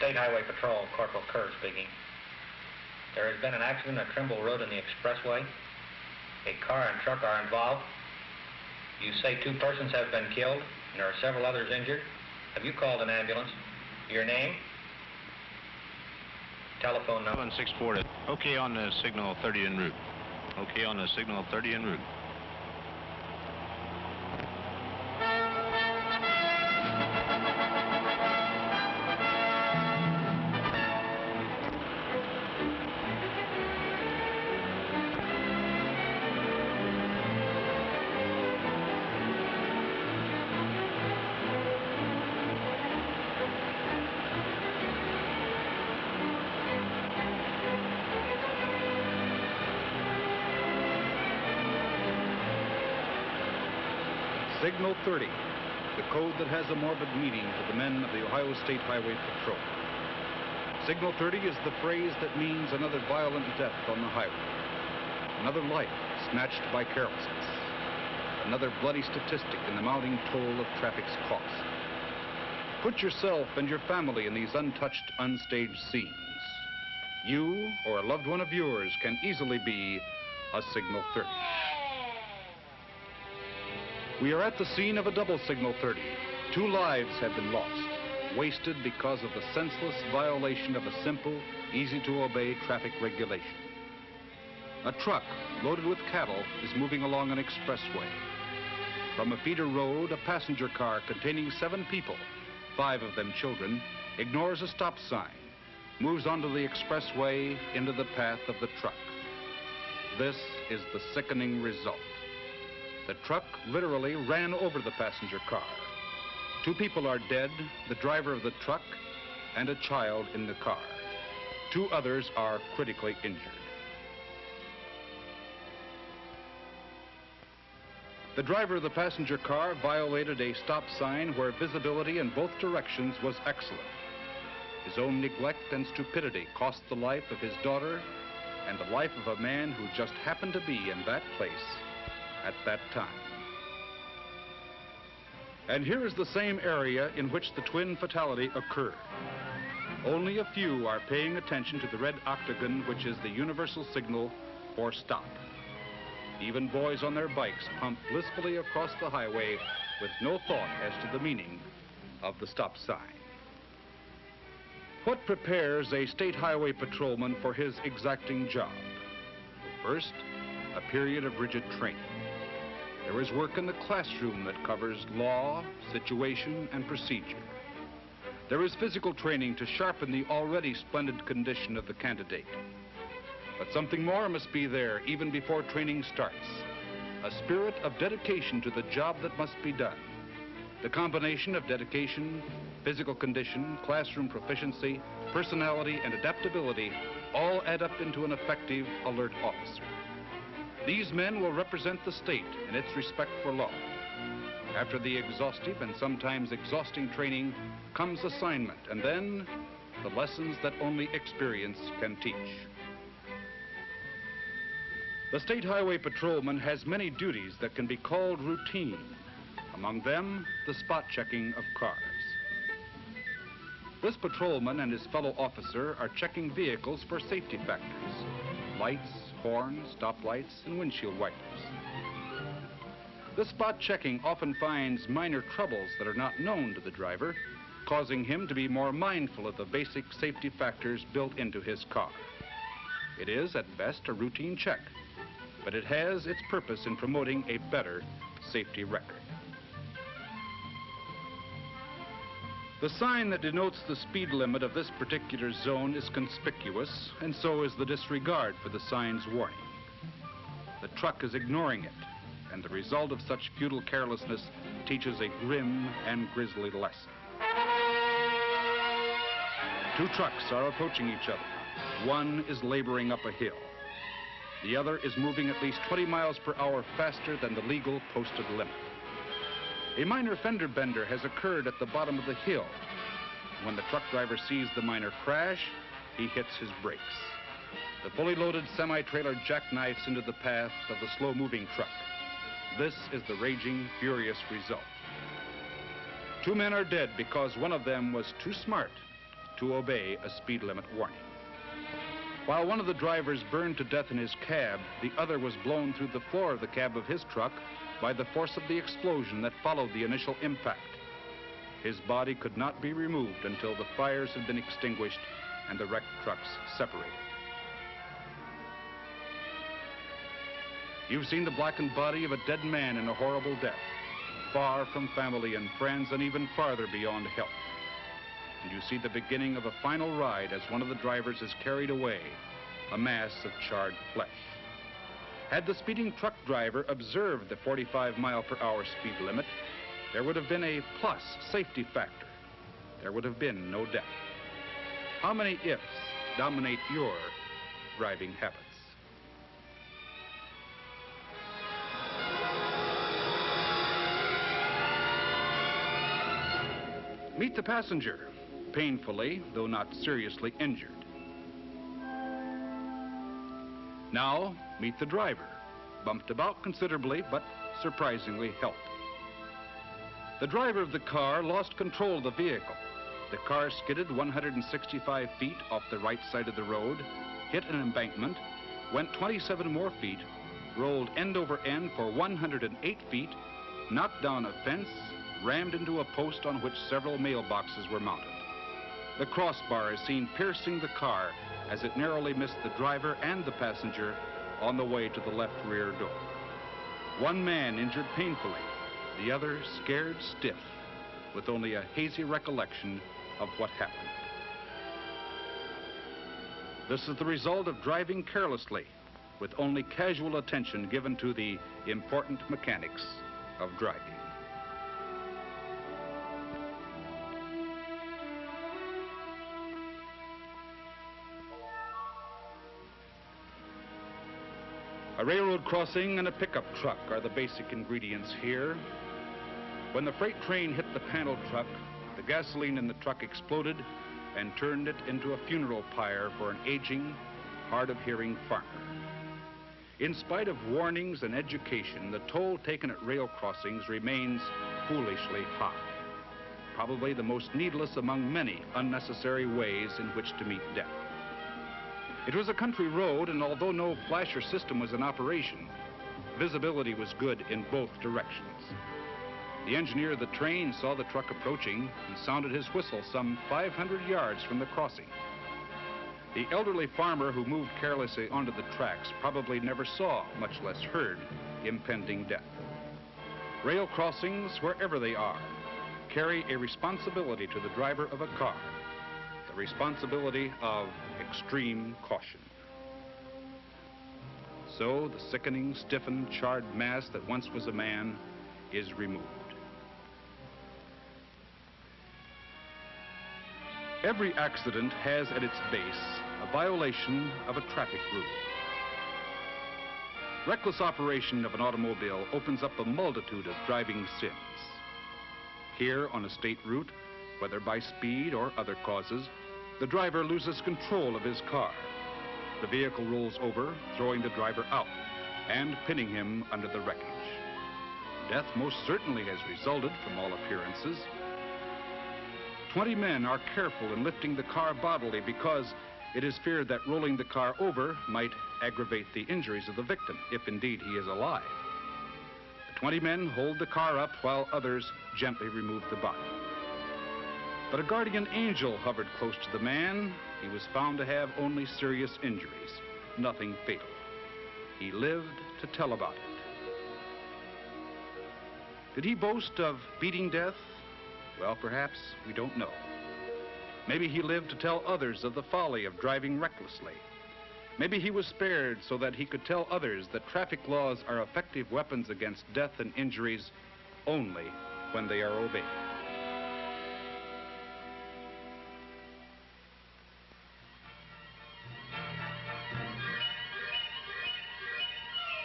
State Highway Patrol, Corporal Kerr speaking. There has been an accident at Trimble Road in the expressway. A car and truck are involved. You say 2 persons have been killed, and there are several others injured. Have you called an ambulance? Your name? Telephone number? 764. Okay on the signal 30 en route. Okay on the signal 30 en route. Signal 30, the code that has a morbid meaning to the men of the Ohio State Highway Patrol. Signal 30 is the phrase that means another violent death on the highway, another life snatched by carelessness, another bloody statistic in the mounting toll of traffic's cost. Put yourself and your family in these untouched, unstaged scenes. You or a loved one of yours can easily be a Signal 30. We are at the scene of a double Signal 30. 2 lives have been lost, wasted because of the senseless violation of a simple, easy-to-obey traffic regulation. A truck loaded with cattle is moving along an expressway. From a feeder road, a passenger car containing 7 people, 5 of them children, ignores a stop sign, moves onto the expressway into the path of the truck. This is the sickening result. The truck literally ran over the passenger car. 2 people are dead, the driver of the truck and a child in the car. 2 others are critically injured. The driver of the passenger car violated a stop sign where visibility in both directions was excellent. His own neglect and stupidity cost the life of his daughter and the life of a man who just happened to be in that place at that time. And here is the same area in which the twin fatality occurred. Only a few are paying attention to the red octagon, which is the universal signal for stop. Even boys on their bikes pump blissfully across the highway with no thought as to the meaning of the stop sign. What prepares a state highway patrolman for his exacting job? First, a period of rigid training. There is work in the classroom that covers law, situation, and procedure. There is physical training to sharpen the already splendid condition of the candidate. But something more must be there even before training starts. A spirit of dedication to the job that must be done. The combination of dedication, physical condition, classroom proficiency, personality, and adaptability all add up into an effective, alert officer. These men will represent the state in its respect for law. After the exhaustive and sometimes exhausting training comes assignment, and then the lessons that only experience can teach. The state highway patrolman has many duties that can be called routine. Among them, the spot checking of cars. This patrolman and his fellow officer are checking vehicles for safety factors: lights, horns, stoplights, and windshield wipers. This spot checking often finds minor troubles that are not known to the driver, causing him to be more mindful of the basic safety factors built into his car. It is, at best, a routine check, but it has its purpose in promoting a better safety record. The sign that denotes the speed limit of this particular zone is conspicuous, and so is the disregard for the sign's warning. The truck is ignoring it, and the result of such futile carelessness teaches a grim and grisly lesson. 2 trucks are approaching each other. One is laboring up a hill. The other is moving at least 20 miles per hour faster than the legal posted limit. A minor fender bender has occurred at the bottom of the hill. When the truck driver sees the minor crash, he hits his brakes. The fully loaded semi-trailer jackknifes into the path of the slow-moving truck. This is the raging, furious result. 2 men are dead because one of them was too smart to obey a speed limit warning. While one of the drivers burned to death in his cab, the other was blown through the floor of the cab of his truck by the force of the explosion that followed the initial impact. His body could not be removed until the fires had been extinguished and the wrecked trucks separated. You've seen the blackened body of a dead man in a horrible death, far from family and friends and even farther beyond help. And you see the beginning of a final ride as one of the drivers is carried away, a mass of charred flesh. Had the speeding truck driver observed the 45-mile-per-hour speed limit, there would have been a plus safety factor. There would have been no death. How many ifs dominate your driving habits? Meet the passenger, painfully, though not seriously injured. Now, meet the driver, bumped about considerably, but surprisingly healthy. The driver of the car lost control of the vehicle. The car skidded 165 feet off the right side of the road, hit an embankment, went 27 more feet, rolled end over end for 108 feet, knocked down a fence, rammed into a post on which several mailboxes were mounted. The crossbar is seen piercing the car as it narrowly missed the driver and the passenger on the way to the left rear door. One man injured painfully, the other scared stiff, with only a hazy recollection of what happened. This is the result of driving carelessly, with only casual attention given to the important mechanics of driving. A railroad crossing and a pickup truck are the basic ingredients here. When the freight train hit the panel truck, the gasoline in the truck exploded and turned it into a funeral pyre for an aging, hard-of-hearing farmer. In spite of warnings and education, the toll taken at rail crossings remains foolishly high. Probably the most needless among many unnecessary ways in which to meet death. It was a country road, and although no flasher system was in operation, visibility was good in both directions. The engineer of the train saw the truck approaching and sounded his whistle some 500 yards from the crossing. The elderly farmer who moved carelessly onto the tracks probably never saw, much less heard, impending death. Rail crossings, wherever they are, carry a responsibility to the driver of a car. The responsibility of extreme caution. So the sickening, stiffened, charred mass that once was a man is removed. Every accident has at its base a violation of a traffic rule. Reckless operation of an automobile opens up a multitude of driving sins. Here on a state route, whether by speed or other causes, the driver loses control of his car. The vehicle rolls over, throwing the driver out and pinning him under the wreckage. Death most certainly has resulted from all appearances. 20 men are careful in lifting the car bodily because it is feared that rolling the car over might aggravate the injuries of the victim, if indeed he is alive. The 20 men hold the car up while others gently remove the body. But a guardian angel hovered close to the man. He was found to have only serious injuries, nothing fatal. He lived to tell about it. Did he boast of beating death? Well, perhaps we don't know. Maybe he lived to tell others of the folly of driving recklessly. Maybe he was spared so that he could tell others that traffic laws are effective weapons against death and injuries only when they are obeyed.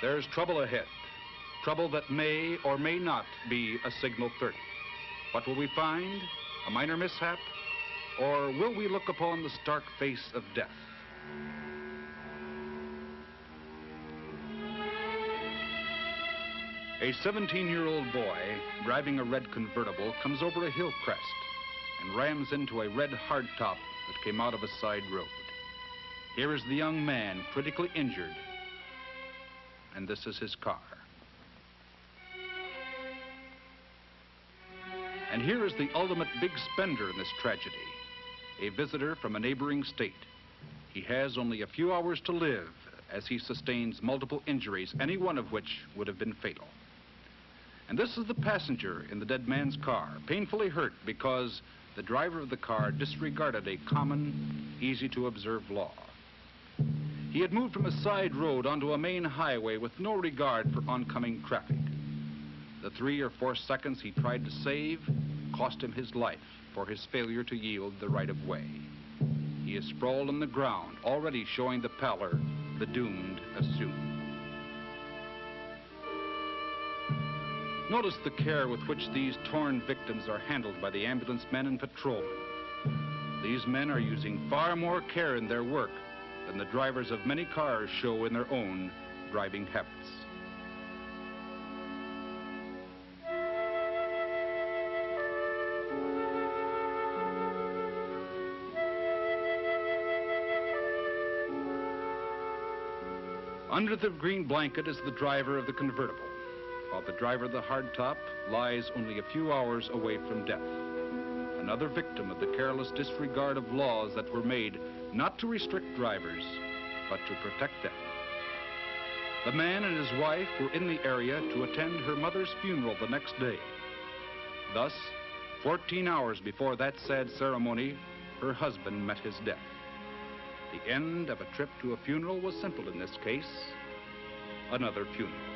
There's trouble ahead, trouble that may or may not be a signal 30. What will we find? A minor mishap? Or will we look upon the stark face of death? A 17-year-old boy driving a red convertible comes over a hill crest and rams into a red hardtop that came out of a side road. Here is the young man critically injured, and this is his car. And here is the ultimate big spender in this tragedy, a visitor from a neighboring state. He has only a few hours to live as he sustains multiple injuries, any one of which would have been fatal. And this is the passenger in the dead man's car, painfully hurt because the driver of the car disregarded a common, easy-to-observe law. He had moved from a side road onto a main highway with no regard for oncoming traffic. The 3 or 4 seconds he tried to save cost him his life for his failure to yield the right of way. He is sprawled on the ground, already showing the pallor the doomed assume. Notice the care with which these torn victims are handled by the ambulance men and patrolmen. These men are using far more care in their work than the drivers of many cars show in their own driving habits. Under the green blanket is the driver of the convertible, while the driver of the hardtop lies only a few hours away from death. Another victim of the careless disregard of laws that were made not to restrict drivers, but to protect them. The man and his wife were in the area to attend her mother's funeral the next day. Thus, 14 hours before that sad ceremony, her husband met his death. The end of a trip to a funeral was simple in this case: another funeral.